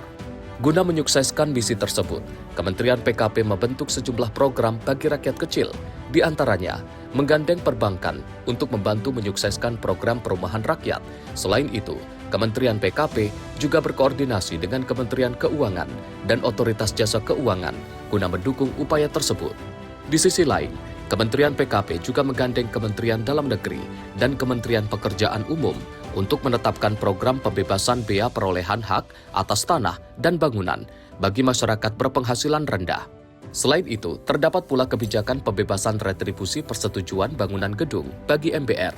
Guna menyukseskan misi tersebut, Kementerian PKP membentuk sejumlah program bagi rakyat kecil, di antaranya menggandeng perbankan untuk membantu menyukseskan program perumahan rakyat. Selain itu, Kementerian PKP juga berkoordinasi dengan Kementerian Keuangan dan Otoritas Jasa Keuangan guna mendukung upaya tersebut. Di sisi lain, Kementerian PKP juga menggandeng Kementerian Dalam Negeri dan Kementerian Pekerjaan Umum untuk menetapkan program pembebasan bea perolehan hak atas tanah dan bangunan bagi masyarakat berpenghasilan rendah. Selain itu, terdapat pula kebijakan pembebasan retribusi persetujuan bangunan gedung bagi MBR.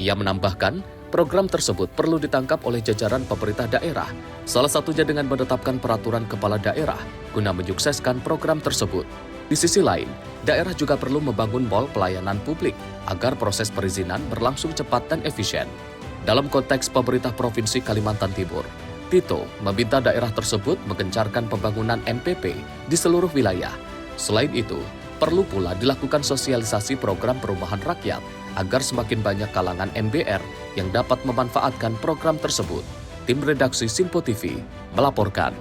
Ia menambahkan program tersebut perlu ditangkap oleh jajaran pemerintah daerah, salah satunya dengan menetapkan peraturan kepala daerah guna menyukseskan program tersebut. Di sisi lain, daerah juga perlu membangun mal pelayanan publik agar proses perizinan berlangsung cepat dan efisien. Dalam konteks pemerintah Provinsi Kalimantan Timur, Tito meminta daerah tersebut mengencarkan pembangunan MPP di seluruh wilayah. Selain itu, perlu pula dilakukan sosialisasi program perumahan rakyat agar semakin banyak kalangan MBR yang dapat memanfaatkan program tersebut. Tim redaksi Simpo TV melaporkan.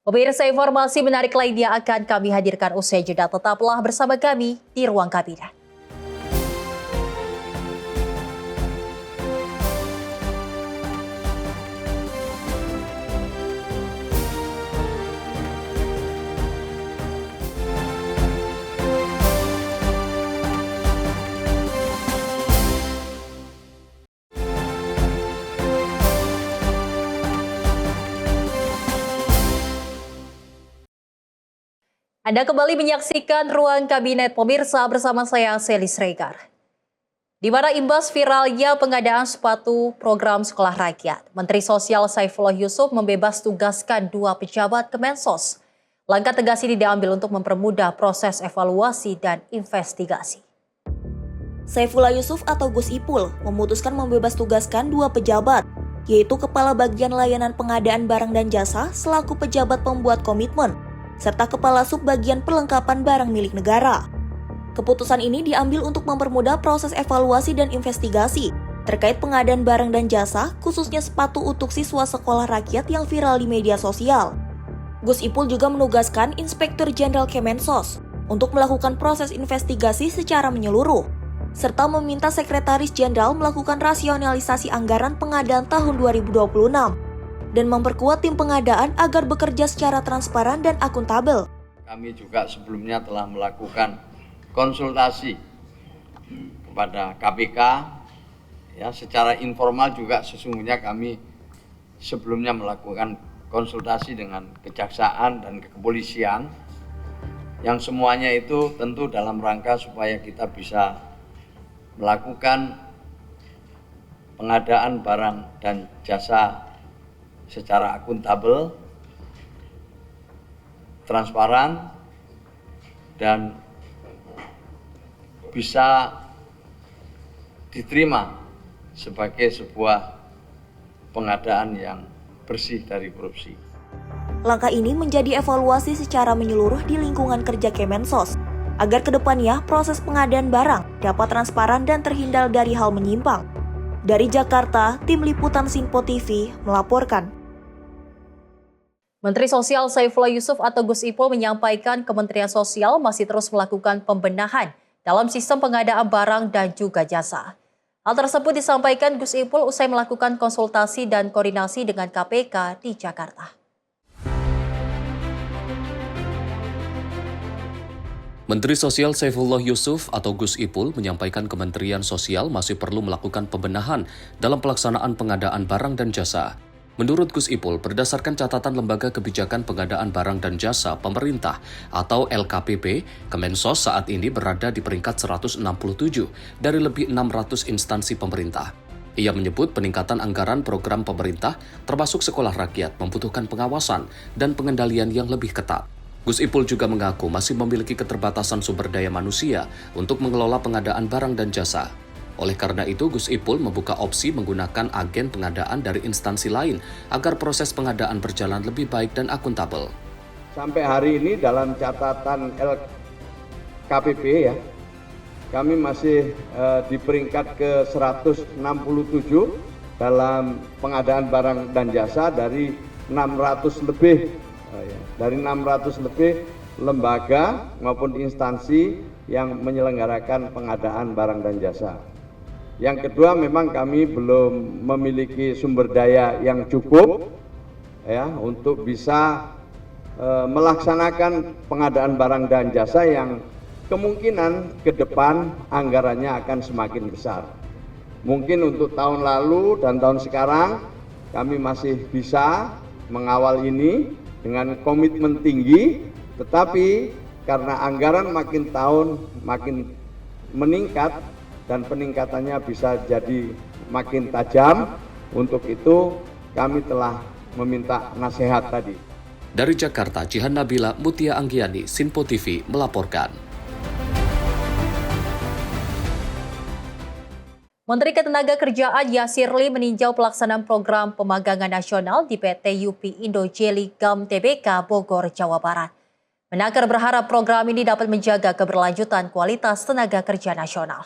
Pemirsa, informasi menarik lainnya akan kami hadirkan usai jeda. Tetaplah bersama kami di Ruang Kabinet. Anda kembali menyaksikan Ruang Kabinet pemirsa bersama saya Selis Regar. Di mana imbas viralnya pengadaan sepatu program sekolah rakyat, Menteri Sosial Saifullah Yusuf membebas tugaskan 2 pejabat Kemensos. Langkah tegas ini diambil untuk mempermudah proses evaluasi dan investigasi. Saifullah Yusuf atau Gus Ipul memutuskan membebas tugaskan 2 pejabat, yaitu Kepala Bagian Layanan Pengadaan Barang dan Jasa selaku pejabat pembuat komitmen, serta Kepala Subbagian Perlengkapan Barang Milik Negara. Keputusan ini diambil untuk mempermudah proses evaluasi dan investigasi terkait pengadaan barang dan jasa, khususnya sepatu untuk siswa sekolah rakyat yang viral di media sosial. Gus Ipul juga menugaskan Inspektur Jenderal Kemensos untuk melakukan proses investigasi secara menyeluruh, serta meminta Sekretaris Jenderal melakukan rasionalisasi anggaran pengadaan tahun 2026. Dan memperkuat tim pengadaan agar bekerja secara transparan dan akuntabel. Kami juga sebelumnya telah melakukan konsultasi kepada KPK, ya, secara informal juga sesungguhnya kami sebelumnya melakukan konsultasi dengan kejaksaan dan kepolisian, yang semuanya itu tentu dalam rangka supaya kita bisa melakukan pengadaan barang dan jasa secara akuntabel, transparan, dan bisa diterima sebagai sebuah pengadaan yang bersih dari korupsi. Langkah ini menjadi evaluasi secara menyeluruh di lingkungan kerja Kemensos, agar kedepannya proses pengadaan barang dapat transparan dan terhindar dari hal menyimpang. Dari Jakarta, Tim Liputan Simpo TV melaporkan. Menteri Sosial Saifullah Yusuf atau Gus Ipul menyampaikan Kementerian Sosial masih terus melakukan pembenahan dalam sistem pengadaan barang dan juga jasa. Hal tersebut disampaikan Gus Ipul usai melakukan konsultasi dan koordinasi dengan KPK di Jakarta. Menteri Sosial Saifullah Yusuf atau Gus Ipul menyampaikan Kementerian Sosial masih perlu melakukan pembenahan dalam pelaksanaan pengadaan barang dan jasa. Menurut Gus Ipul, berdasarkan catatan Lembaga Kebijakan Pengadaan Barang dan Jasa Pemerintah atau LKPP, Kemensos saat ini berada di peringkat 167 dari lebih 600 instansi pemerintah. Ia menyebut peningkatan anggaran program pemerintah termasuk sekolah rakyat membutuhkan pengawasan dan pengendalian yang lebih ketat. Gus Ipul juga mengaku masih memiliki keterbatasan sumber daya manusia untuk mengelola pengadaan barang dan jasa. Oleh karena itu, Gus Ipul membuka opsi menggunakan agen pengadaan dari instansi lain agar proses pengadaan berjalan lebih baik dan akuntabel. Sampai hari ini dalam catatan LKPP ya, kami masih di peringkat ke 167 dalam pengadaan barang dan jasa dari 600 lebih lembaga maupun instansi yang menyelenggarakan pengadaan barang dan jasa. Yang kedua, memang kami belum memiliki sumber daya yang cukup ya untuk bisa melaksanakan pengadaan barang dan jasa yang kemungkinan ke depan anggarannya akan semakin besar. Mungkin untuk tahun lalu dan tahun sekarang kami masih bisa mengawal ini dengan komitmen tinggi, tetapi karena anggaran makin tahun makin meningkat, dan peningkatannya bisa jadi makin tajam. Untuk itu kami telah meminta nasihat tadi. Dari Jakarta, Jihan Nabila, Mutia Anggiani, Sinpo TV melaporkan. Menteri Ketenagakerjaan Yasirli meninjau pelaksanaan program pemagangan nasional di PT UP Indo Jelly Gum Tbk Bogor, Jawa Barat. Menaker berharap program ini dapat menjaga keberlanjutan kualitas tenaga kerja nasional.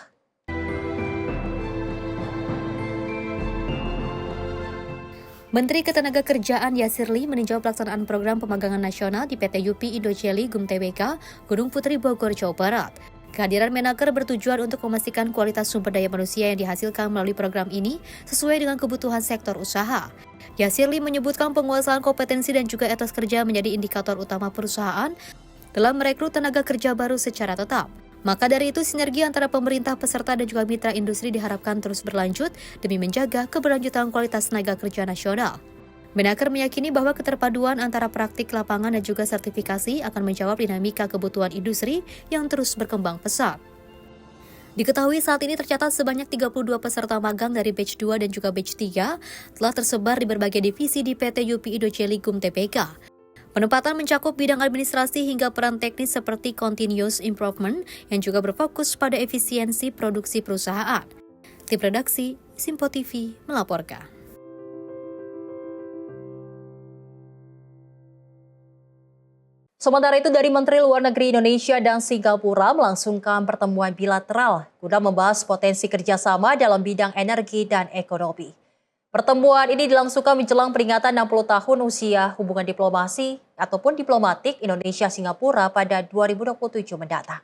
Menteri Ketenagakerjaan Yasirli meninjau pelaksanaan program pemagangan nasional di PT UP Indo Jelly Gum Tbk Gunung Putri Bogor, Jawa Barat. Kehadiran Menaker bertujuan untuk memastikan kualitas sumber daya manusia yang dihasilkan melalui program ini sesuai dengan kebutuhan sektor usaha. Yasirli menyebutkan penguasaan kompetensi dan juga etos kerja menjadi indikator utama perusahaan dalam merekrut tenaga kerja baru secara tetap. Maka dari itu, sinergi antara pemerintah, peserta, dan juga mitra industri diharapkan terus berlanjut demi menjaga keberlanjutan kualitas tenaga kerja nasional. Menaker meyakini bahwa keterpaduan antara praktik lapangan dan juga sertifikasi akan menjawab dinamika kebutuhan industri yang terus berkembang pesat. Diketahui saat ini tercatat sebanyak 32 peserta magang dari batch 2 dan juga batch 3 telah tersebar di berbagai divisi di PT UP Indo Jelly Gum Tbk. Penempatan mencakup bidang administrasi hingga peran teknis seperti continuous improvement yang juga berfokus pada efisiensi produksi perusahaan. Tim redaksi Sinpo TV melaporkan. Sementara itu, dari Menteri Luar Negeri Indonesia dan Singapura melangsungkan pertemuan bilateral guna membahas potensi kerjasama dalam bidang energi dan ekonomi. Pertemuan ini dilangsungkan menjelang peringatan 60 tahun usia hubungan diplomasi ataupun diplomatik Indonesia-Singapura pada 2027 mendatang.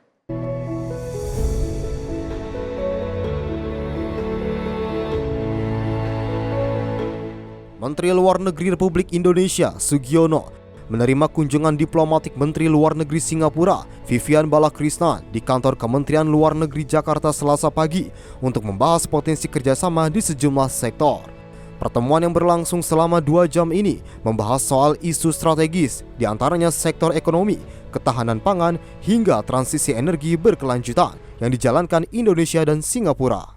Menteri Luar Negeri Republik Indonesia, Sugiono, menerima kunjungan diplomatik Menteri Luar Negeri Singapura, Vivian Balakrishnan, di kantor Kementerian Luar Negeri Jakarta Selasa pagi untuk membahas potensi kerjasama di sejumlah sektor. Pertemuan yang berlangsung selama 2 jam ini membahas soal isu strategis, diantaranya sektor ekonomi, ketahanan pangan, hingga transisi energi berkelanjutan yang dijalankan Indonesia dan Singapura.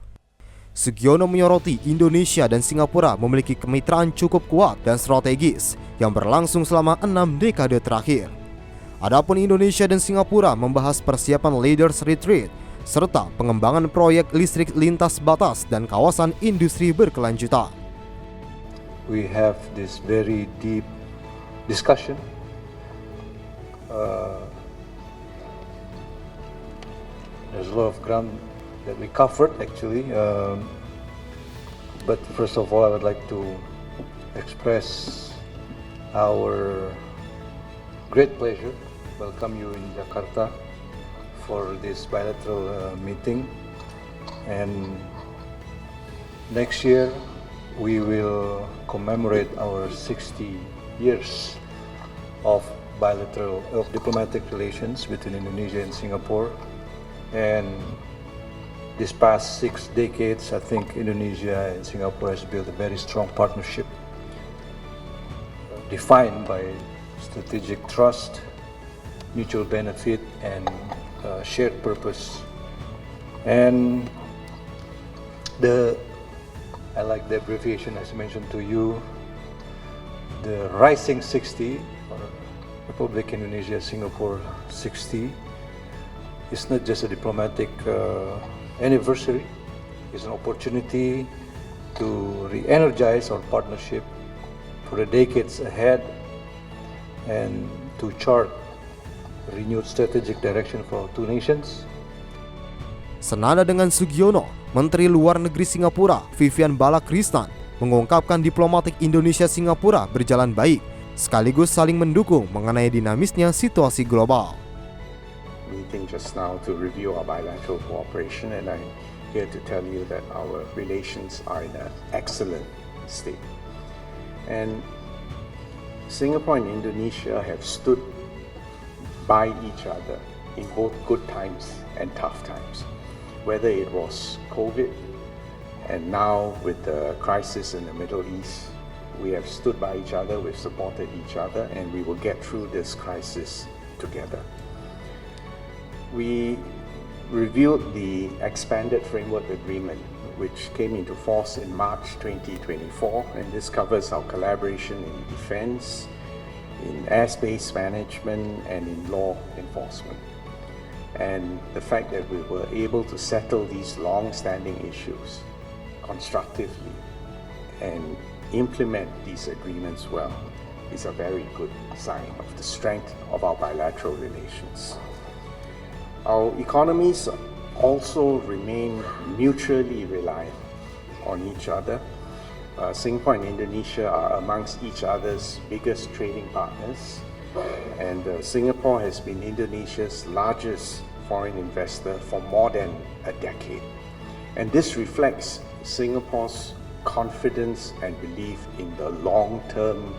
Sugiono menyoroti Indonesia dan Singapura memiliki kemitraan cukup kuat dan strategis yang berlangsung selama 6 dekade terakhir. Adapun Indonesia dan Singapura membahas persiapan Leaders Retreat serta pengembangan proyek listrik lintas batas dan kawasan industri berkelanjutan. We have this very deep discussion. There's a lot of ground that we covered actually, but first of all I would like to express our great pleasure welcome you in Jakarta for this bilateral meeting, and next year we will commemorate our 60 years of diplomatic relations between Indonesia and Singapore. And this past 6 decades, I think Indonesia and Singapore has built a very strong partnership defined by strategic trust, mutual benefit, and shared purpose. And I like the abbreviation as mentioned to you, the Rising 60, or Republic Indonesia Singapore 60, is not just a diplomatic anniversary, it's an opportunity to re-energize our partnership for the decades ahead and to chart a renewed strategic direction for our two nations. Senada dengan Sugiono, Menteri Luar Negeri Singapura, Vivian Balakrishnan, mengungkapkan diplomatik Indonesia-Singapura berjalan baik, sekaligus saling mendukung mengenai dinamisnya situasi global. Meeting just now to review our bilateral cooperation, and I'm here to tell you that our relations are in an excellent state. And Singapore and Indonesia have stood by each other in both good times and tough times. Whether it was COVID, and now with the crisis in the Middle East, we have stood by each other, we've supported each other, and we will get through this crisis together. We reviewed the expanded framework agreement, which came into force in March 2024, and this covers our collaboration in defense, in airspace management, and in law enforcement. And the fact that we were able to settle these long-standing issues constructively and implement these agreements well is a very good sign of the strength of our bilateral relations. Our economies also remain mutually reliant on each other. Singapore and Indonesia are amongst each other's biggest trading partners, and Singapore has been Indonesia's largest foreign investor for more than a decade. And this reflects Singapore's confidence and belief in the long-term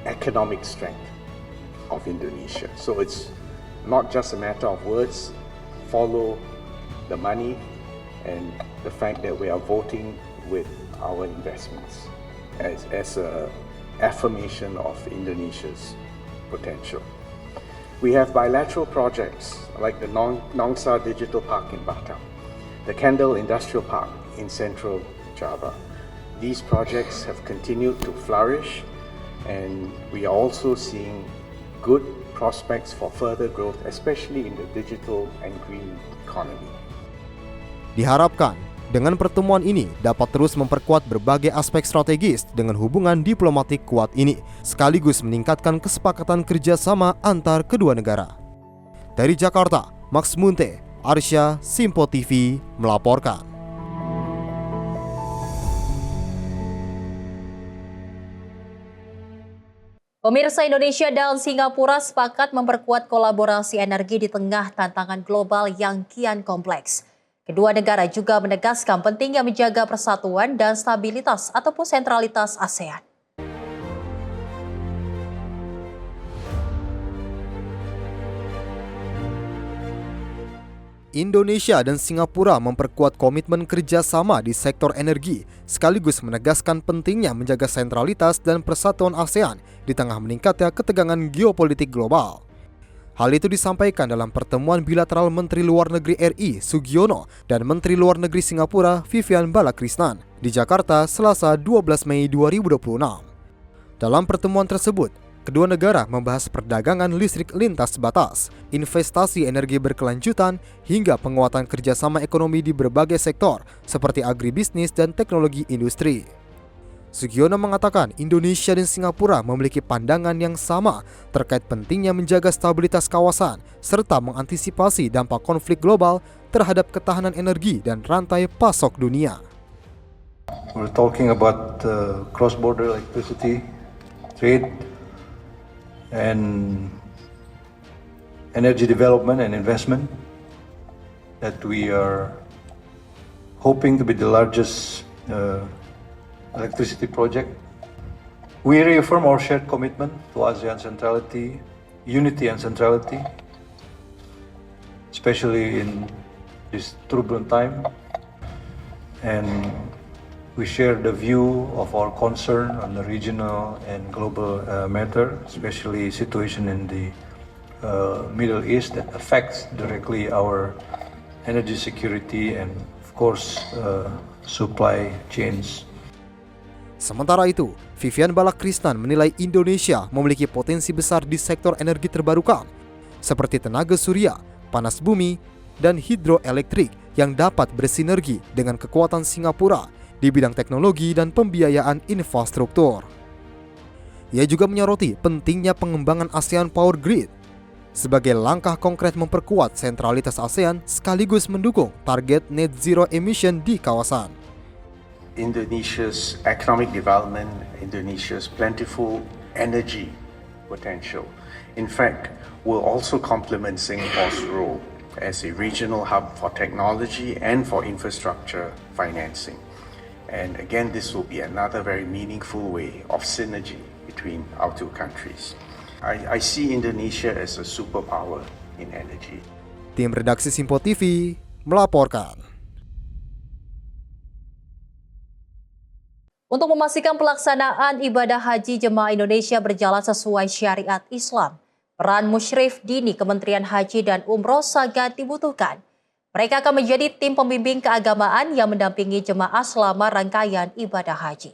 economic strength of Indonesia. So it's not just a matter of words, follow the money, and the fact that we are voting with our investments as a affirmation of Indonesia's potential. We have bilateral projects like the Nongsa Digital Park in Batam, the Kendal Industrial Park in Central Java. These projects have continued to flourish, and we are also seeing good prospects for further growth, especially in the digital and green economy. Diharapkan dengan pertemuan ini dapat terus memperkuat berbagai aspek strategis dengan hubungan diplomatik kuat ini, sekaligus meningkatkan kesepakatan kerjasama antar kedua negara. Dari Jakarta, Max Munte, Arsya, Simpo TV melaporkan. Pemirsa, Indonesia dan Singapura sepakat memperkuat kolaborasi energi di tengah tantangan global yang kian kompleks. Kedua negara juga menegaskan pentingnya menjaga persatuan dan stabilitas ataupun sentralitas ASEAN. Indonesia dan Singapura memperkuat komitmen kerjasama di sektor energi, sekaligus menegaskan pentingnya menjaga sentralitas dan persatuan ASEAN di tengah meningkatnya ketegangan geopolitik global. Hal itu disampaikan dalam pertemuan bilateral Menteri Luar Negeri RI Sugiono dan Menteri Luar Negeri Singapura Vivian Balakrishnan di Jakarta Selasa 12 Mei 2026. Dalam pertemuan tersebut, kedua negara membahas perdagangan listrik lintas batas, investasi energi berkelanjutan, hingga penguatan kerjasama ekonomi di berbagai sektor seperti agribisnis dan teknologi industri. Sugiono mengatakan Indonesia dan Singapura memiliki pandangan yang sama terkait pentingnya menjaga stabilitas kawasan serta mengantisipasi dampak konflik global terhadap ketahanan energi dan rantai pasok dunia. We're talking about cross-border electricity trade and energy development and investment that we are hoping to be the largest electricity project. We reaffirm our shared commitment to ASEAN centrality, unity and centrality, especially in this turbulent time. And we share the view of our concern on the regional and global matter, especially situation in the Middle East that affects directly our energy security and, of course, supply chains. Sementara itu, Vivian Balakrishnan menilai Indonesia memiliki potensi besar di sektor energi terbarukan, seperti tenaga surya, panas bumi, dan hidroelektrik yang dapat bersinergi dengan kekuatan Singapura di bidang teknologi dan pembiayaan infrastruktur. Ia juga menyoroti pentingnya pengembangan ASEAN Power Grid sebagai langkah konkret memperkuat sentralitas ASEAN sekaligus mendukung target net zero emission di kawasan. Indonesia's economic development, Indonesia's plentiful energy potential, in fact, will also complement Singapore's role as a regional hub for technology and for infrastructure financing. And again, this will be another very meaningful way of synergy between our two countries. I see Indonesia as a superpower in energy. Tim redaksi Simpo TV melaporkan. Untuk memastikan pelaksanaan ibadah haji jemaah Indonesia berjalan sesuai syariat Islam, peran musyrif dini Kementerian Haji dan Umroh sangat dibutuhkan. Mereka akan menjadi tim pembimbing keagamaan yang mendampingi jemaah selama rangkaian ibadah haji.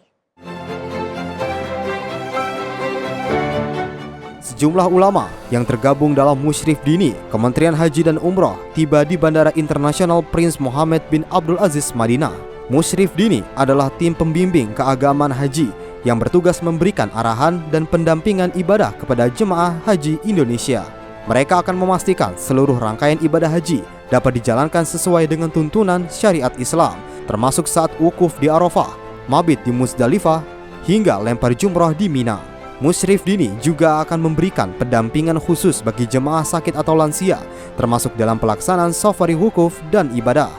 Sejumlah ulama yang tergabung dalam Musyrif Dini Kementerian Haji dan Umroh tiba di Bandara Internasional Prince Mohammed bin Abdul Aziz, Madinah. Musyrif Dini adalah tim pembimbing keagamaan haji yang bertugas memberikan arahan dan pendampingan ibadah kepada jemaah haji Indonesia. Mereka akan memastikan seluruh rangkaian ibadah haji dapat dijalankan sesuai dengan tuntunan syariat Islam, termasuk saat wukuf di Arafah, mabit di Muzdalifah, hingga lempar jumrah di Mina. Musyrif Dini juga akan memberikan pendampingan khusus bagi jemaah sakit atau lansia, termasuk dalam pelaksanaan safari wukuf dan ibadah.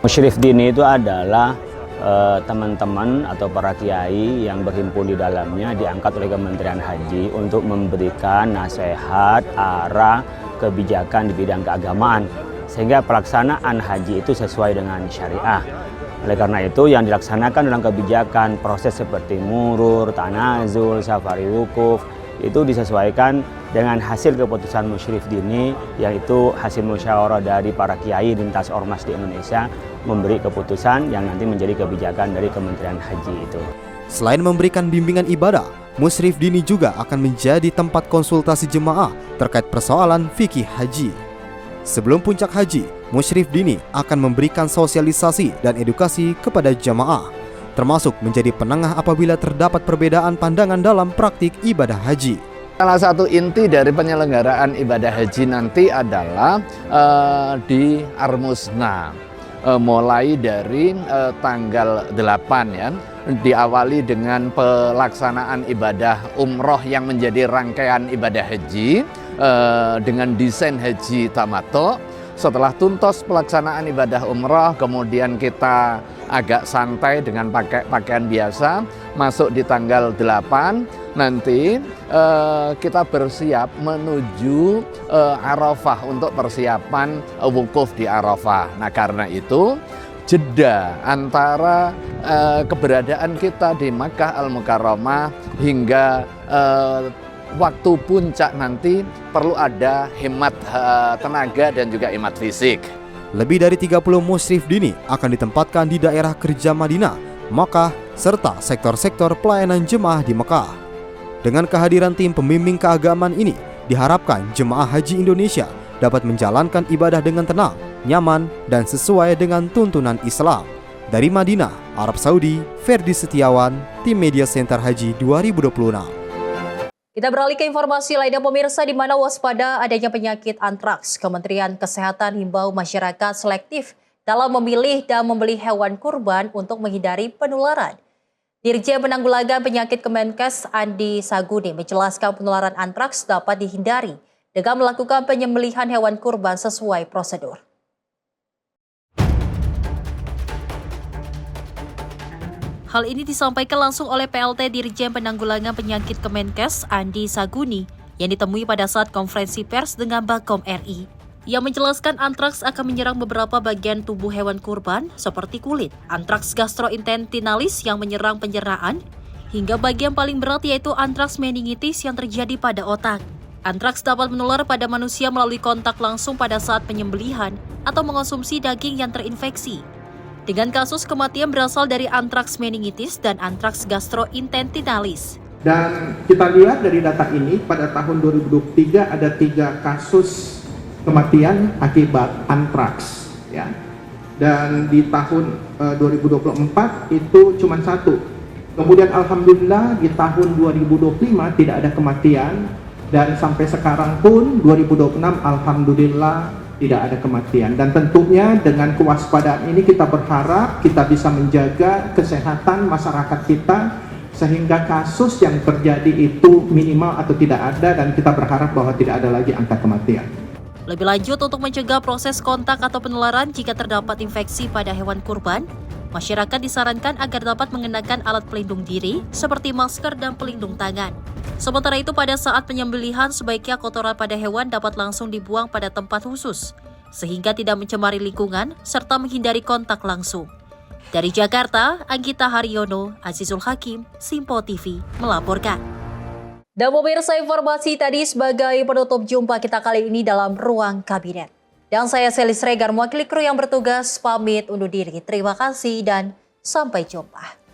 Musyrif Dini itu adalah teman-teman atau para kiai yang berhimpun di dalamnya diangkat oleh Kementerian Haji untuk memberikan nasihat, arah, kebijakan di bidang keagamaan, sehingga pelaksanaan haji itu sesuai dengan syariah. Oleh karena itu yang dilaksanakan dalam kebijakan proses seperti murur, tanazul, safari wukuf itu disesuaikan dengan hasil keputusan Musyrif Dini, yaitu hasil musyawarah dari para kiai lintas ormas di Indonesia memberi keputusan yang nanti menjadi kebijakan dari Kementerian Haji itu. Selain memberikan bimbingan ibadah, Musyrif Dini juga akan menjadi tempat konsultasi jemaah terkait persoalan fikih haji. Sebelum puncak haji, Musyrif Dini akan memberikan sosialisasi dan edukasi kepada jamaah, termasuk menjadi penengah apabila terdapat perbedaan pandangan dalam praktik ibadah haji. Salah satu inti dari penyelenggaraan ibadah haji nanti adalah di Armusna, mulai dari tanggal 8 ya, diawali dengan pelaksanaan ibadah umroh yang menjadi rangkaian ibadah haji dengan desain haji tamattu. Setelah tuntas pelaksanaan ibadah umroh, kemudian kita agak santai dengan pakai pakaian biasa, masuk di tanggal 8, nanti kita bersiap menuju Arafah untuk persiapan wukuf di Arafah. Nah karena itu, jeda antara keberadaan kita di Makkah Al-Mukarramah hingga waktu puncak nanti perlu ada hemat tenaga dan juga hemat fisik. Lebih dari 30 Musyrif Dini akan ditempatkan di daerah kerja Madinah, Makkah, serta sektor-sektor pelayanan jemaah di Mekah. Dengan kehadiran tim pembimbing keagamaan ini, diharapkan jemaah haji Indonesia dapat menjalankan ibadah dengan tenang, nyaman, dan sesuai dengan tuntunan Islam. Dari Madinah, Arab Saudi, Ferdi Setiawan, Tim Media Center Haji 2026. Kita beralih ke informasi lainnya pemirsa, di mana waspada adanya penyakit antraks. Kementerian Kesehatan himbau masyarakat selektif dalam memilih dan membeli hewan kurban untuk menghindari penularan. Dirjen Penanggulangan Penyakit Kemenkes Andi Saguni menjelaskan penularan antraks dapat dihindari dengan melakukan penyembelihan hewan kurban sesuai prosedur. Hal ini disampaikan langsung oleh PLT Dirjen Penanggulangan Penyakit Kemenkes Andi Saguni yang ditemui pada saat konferensi pers dengan Bakom RI. Ia menjelaskan antraks akan menyerang beberapa bagian tubuh hewan kurban seperti kulit, antraks gastrointestinalis yang menyerang pencernaan, hingga bagian paling berat yaitu antraks meningitis yang terjadi pada otak. Antraks dapat menular pada manusia melalui kontak langsung pada saat penyembelihan atau mengonsumsi daging yang terinfeksi. Dengan kasus kematian berasal dari antraks meningitis dan antraks gastrointestinalis. Dan kita lihat dari data ini, pada tahun 2023 ada 3 kasus kematian akibat antraks. Ya. Dan di tahun 2024 itu cuma 1. Kemudian alhamdulillah di tahun 2025 tidak ada kematian. Dan sampai sekarang pun 2026 alhamdulillah tidak ada kematian. Dan tentunya dengan kewaspadaan ini kita berharap kita bisa menjaga kesehatan masyarakat kita sehingga kasus yang terjadi itu minimal atau tidak ada, dan kita berharap bahwa tidak ada lagi angka kematian. Lebih lanjut, untuk mencegah proses kontak atau penularan jika terdapat infeksi pada hewan kurban, masyarakat disarankan agar dapat mengenakan alat pelindung diri seperti masker dan pelindung tangan. Sementara itu, pada saat penyembelihan sebaiknya kotoran pada hewan dapat langsung dibuang pada tempat khusus, sehingga tidak mencemari lingkungan serta menghindari kontak langsung. Dari Jakarta, Anggita Haryono, Azizul Hakim, Simpo TV melaporkan. Dan pemirsa, informasi tadi sebagai penutup jumpa kita kali ini dalam Ruang Kabinet. Dan saya Selis Regar, mewakili kru yang bertugas pamit undur diri. Terima kasih dan sampai jumpa.